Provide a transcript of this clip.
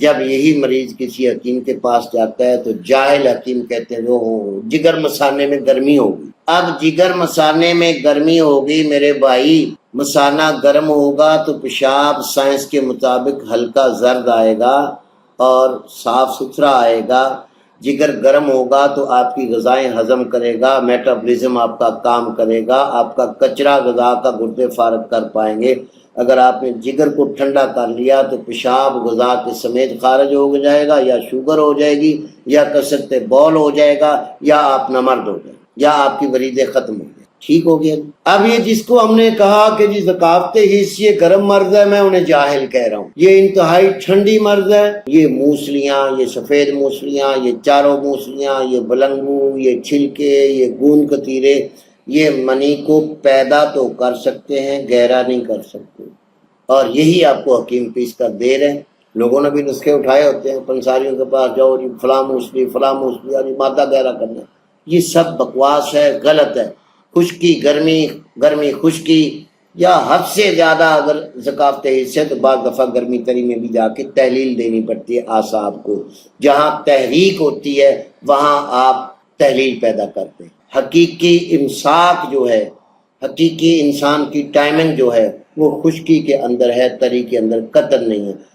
جب یہی مریض کسی حکیم کے پاس جاتا ہے تو جاہل حکیم کہتے ہیں وہ جگر مثانے میں گرمی ہوگی۔ اب جگر مثانے میں گرمی ہوگی میرے بھائی، مثانہ گرم ہوگا تو پیشاب سائنس کے مطابق ہلکا زرد آئے گا اور صاف ستھرا آئے گا۔ جگر گرم ہوگا تو آپ کی غذائیں ہضم کرے گا، میٹابولزم آپ کا کام کرے گا، آپ کا کچرا غذا کا گردے فارغ کر پائیں گے۔ اگر آپ نے جگر کو ٹھنڈا کر لیا تو پیشاب غذا کے سمیت خارج ہو جائے گا، یا شوگر ہو جائے گی، یا کثرت بول ہو جائے گا، یا آپ نامرد ہو جائے گا، یا آپ کی وریدیں ختم ہو جائیں۔ ٹھیک ہو گیا۔ اب یہ جس کو ہم نے کہا کہ جی ذکاوت حص یہ گرم مرض ہے، میں انہیں جاہل کہہ رہا ہوں۔ یہ انتہائی ٹھنڈی مرض ہے۔ یہ موسلیاں، یہ سفید موسلیاں، یہ چاروں موسلیاں، یہ بلنگو، یہ چھلکے، یہ گون کتیرے، یہ منی کو پیدا تو کر سکتے ہیں، گہرا نہیں کر سکتے۔ اور یہی آپ کو حکیم پیس کر دے رہے ہیں۔ لوگوں نے بھی نسخے اٹھائے ہوتے ہیں، پنساریوں کے پاس جاؤ جی فلاں موسلی یعنی مادہ گہرا کرنا۔ یہ سب بکواس ہے، غلط ہے۔ خشکی گرمی، گرمی خشکی، یا حد سے زیادہ اگر ذکاوت حص ہے تو بعض دفعہ گرمی تری میں بھی جا کے تحلیل دینی پڑتی ہے اعصاب کو۔ جہاں تحریک ہوتی ہے وہاں آپ تحلیل پیدا کرتے ہیں۔ حقیقی امساک جو ہے، حقیقی انسان کی ٹائمنگ جو ہے وہ خشکی کے اندر ہے، تری کے اندر قطر نہیں ہے۔